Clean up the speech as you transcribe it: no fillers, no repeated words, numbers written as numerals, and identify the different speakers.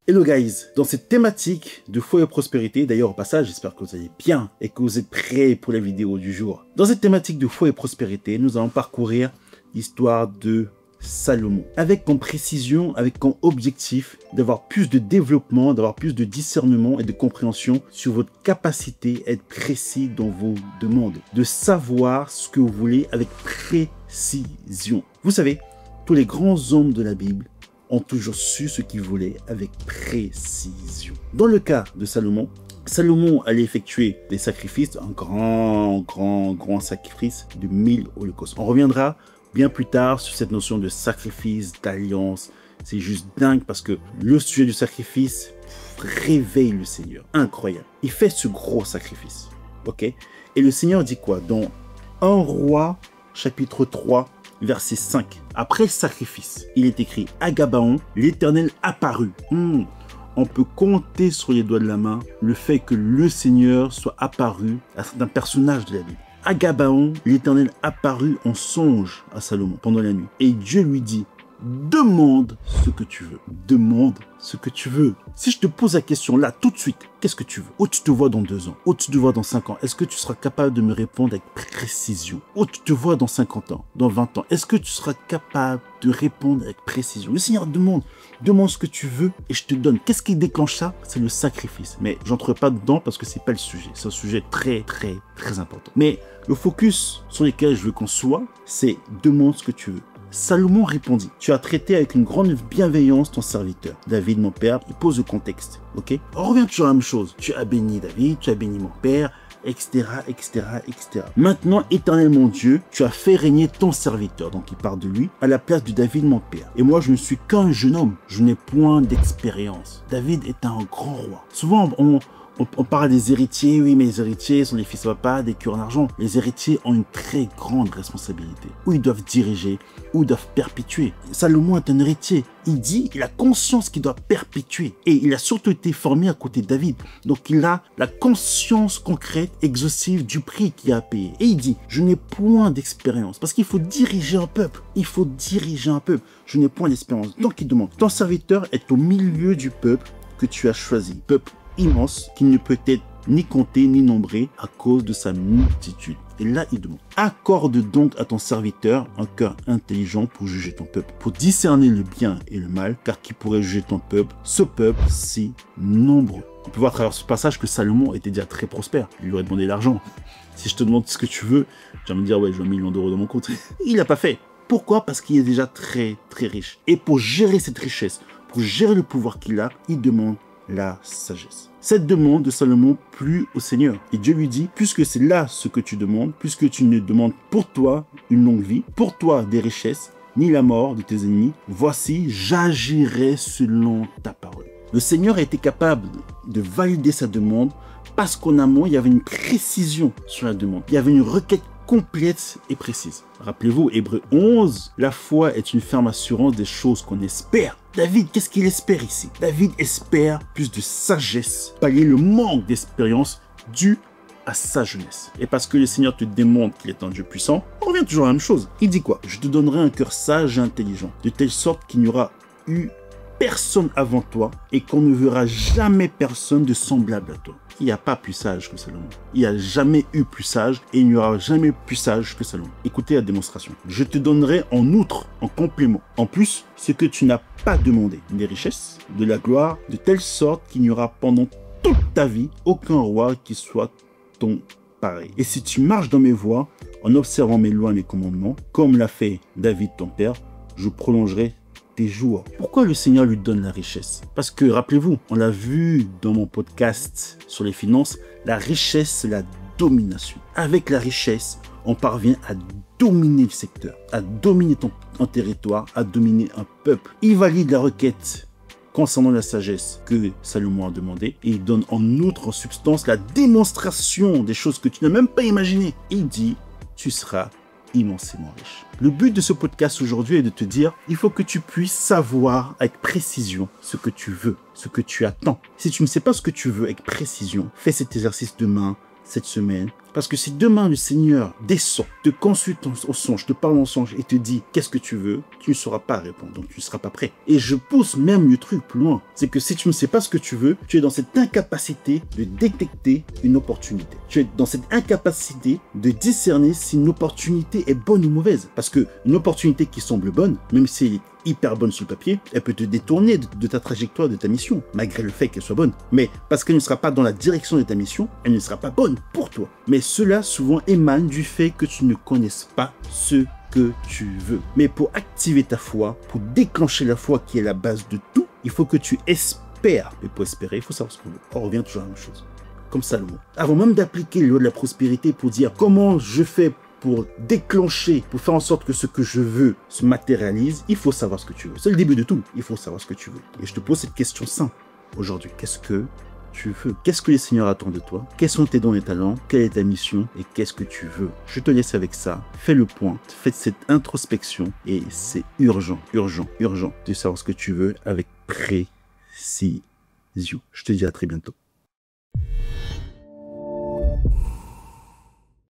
Speaker 1: Hello guys, dans cette thématique de foi et prospérité, d'ailleurs au passage j'espère que vous allez bien et que vous êtes prêts pour la vidéo du jour. Dans cette thématique de foi et prospérité, nous allons parcourir l'histoire de Salomon, avec comme précision, avec comme objectif d'avoir plus de développement, d'avoir plus de discernement et de compréhension sur votre capacité à être précis dans vos demandes, de savoir ce que vous voulez avec précision. Vous savez, tous les grands hommes de la Bible ont toujours su ce qu'ils voulaient avec précision. Dans le cas de Salomon, Salomon allait effectuer des sacrifices, un grand sacrifice de 1000 holocaustes. On reviendra bien plus tard sur cette notion de sacrifice, d'alliance. C'est juste dingue parce que le sujet du sacrifice réveille le Seigneur. Incroyable. Il fait ce gros sacrifice. Ok? Et le Seigneur dit quoi? Dans 1 Roi, chapitre 3, verset 5. Après le sacrifice, il est écrit « À Gabaon, l'Éternel apparut ». On peut compter sur les doigts de la main le fait que le Seigneur soit apparu à certains personnages de la Bible. À Gabaon, l'Éternel apparut en songe à Salomon pendant la nuit. Et Dieu lui dit « Demande ce que tu veux. Demande ce que tu veux. » Si je te pose la question là, tout de suite, qu'est-ce que tu veux? Où tu te vois dans 2 ans? Où tu te vois dans 5 ans? Est-ce que tu seras capable de me répondre avec précision? Où tu te vois dans 50 ans? Dans 20 ans? Est-ce que tu seras capable de répondre avec précision? Le Seigneur demande ce que tu veux et je te donne. Qu'est-ce qui déclenche ça? C'est le sacrifice. Mais j'entre pas dedans parce que c'est pas le sujet. C'est un sujet très important. Mais le focus sur lequel je veux qu'on soit, c'est demande ce que tu veux. Salomon répondit, tu as traité avec une grande bienveillance ton serviteur. David, mon père, il pose le contexte. Ok? On revient toujours à la même chose. Tu as béni David, tu as béni mon père, etc. Maintenant, éternel mon Dieu, tu as fait régner ton serviteur, donc il parle de lui, à la place de David, mon père. Et moi, je ne suis qu'un jeune homme. Je n'ai point d'expérience. David est un grand roi. Souvent, on parle des héritiers, oui, mais les héritiers sont les fils de papa, des cœurs en argent. Les héritiers ont une très grande responsabilité, où ils doivent diriger, où ils doivent perpétuer. Salomon est un héritier. Il a conscience qu'il doit perpétuer. Et il a surtout été formé à côté de David. Donc il a la conscience concrète, exhaustive du prix qu'il a payé. Et il dit, je n'ai point d'expérience. Parce qu'il faut diriger un peuple. Je n'ai point d'expérience. Donc il demande, ton serviteur est au milieu du peuple que tu as choisi. Peuple immense qui ne peut être ni compté ni nombré à cause de sa multitude. Et là, il demande, accorde donc à ton serviteur un cœur intelligent pour juger ton peuple, pour discerner le bien et le mal, car qui pourrait juger ton peuple, ce peuple si nombreux. On peut voir à travers ce passage que Salomon était déjà très prospère. Il lui aurait demandé l'argent. Si je te demande ce que tu veux, tu vas me dire, ouais, je veux 1 million d'euros dans mon compte. Il n'a pas fait. Pourquoi? Parce qu'il est déjà très riche. Et pour gérer cette richesse, pour gérer le pouvoir qu'il a, il demande la sagesse. Cette demande de Salomon plut au Seigneur. Et Dieu lui dit, puisque c'est là ce que tu demandes, puisque tu ne demandes pour toi une longue vie, pour toi des richesses, ni la mort de tes ennemis, voici, j'agirai selon ta parole. Le Seigneur a été capable de valider sa demande parce qu'en amont, il y avait une précision sur la demande. Il y avait une requête complète et précise. Rappelez-vous, Hébreux 11, la foi est une ferme assurance des choses qu'on espère. David, qu'est-ce qu'il espère ici? David espère plus de sagesse, pallier le manque d'expérience dû à sa jeunesse. Et parce que le Seigneur te démontre qu'il est un Dieu puissant, on revient toujours à la même chose. Il dit quoi? Je te donnerai un cœur sage et intelligent, de telle sorte qu'il n'y aura eu personne avant toi et qu'on ne verra jamais personne de semblable à toi. Il n'y a pas plus sage que Salomon. Il n'y a jamais eu plus sage et il n'y aura jamais plus sage que Salomon. Écoutez la démonstration. Je te donnerai en outre, en complément, en plus, ce que tu n'as pas demandé, des richesses, de la gloire, de telle sorte qu'il n'y aura pendant toute ta vie aucun roi qui soit ton pareil. Et si tu marches dans mes voies, en observant mes lois et mes commandements, comme l'a fait David ton père, je prolongerai tes jours. Pourquoi le Seigneur lui donne la richesse? Parce que, rappelez-vous, on l'a vu dans mon podcast sur les finances, la richesse, c'est la domination. Avec la richesse, on parvient à dominer le secteur, à dominer un territoire, à dominer un peuple. Il valide la requête concernant la sagesse que Salomon a demandé et il donne en outre en substance la démonstration des choses que tu n'as même pas imaginées. Il dit, tu seras immensément riche. Le but de ce podcast aujourd'hui est de te dire, il faut que tu puisses savoir avec précision ce que tu veux, ce que tu attends. Si tu ne sais pas ce que tu veux avec précision, fais cet exercice demain, cette semaine. Parce que si demain le Seigneur descend, te consulte au songe, te parle en songe et te dit qu'est-ce que tu veux, tu ne sauras pas répondre, donc tu ne seras pas prêt. Et je pousse même le truc plus loin. C'est que si tu ne sais pas ce que tu veux, tu es dans cette incapacité de détecter une opportunité. Tu es dans cette incapacité de discerner si une opportunité est bonne ou mauvaise. Parce que une opportunité qui semble bonne, même si elle est hyper bonne sur le papier, elle peut te détourner de ta trajectoire, de ta mission, malgré le fait qu'elle soit bonne. Mais parce qu'elle ne sera pas dans la direction de ta mission, elle ne sera pas bonne pour toi. Mais cela souvent émane du fait que tu ne connaisses pas ce que tu veux. Mais pour activer ta foi, pour déclencher la foi qui est la base de tout, il faut que tu espères. Mais pour espérer, il faut savoir ce qu'on veut. On revient toujours à la même chose. Comme Salomon. Avant même d'appliquer les lois de la prospérité pour dire comment je fais pour déclencher, pour faire en sorte que ce que je veux se matérialise, il faut savoir ce que tu veux. C'est le début de tout. Il faut savoir ce que tu veux. Et je te pose cette question simple aujourd'hui. Qu'est-ce que tu veux? Qu'est-ce que le Seigneur attend de toi? Quels sont tes dons et talents? Quelle est ta mission? Et qu'est-ce que tu veux? Je te laisse avec ça. Fais le point. Fais cette introspection. Et c'est urgent, urgent, urgent de savoir ce que tu veux avec précision. Je te dis à très bientôt.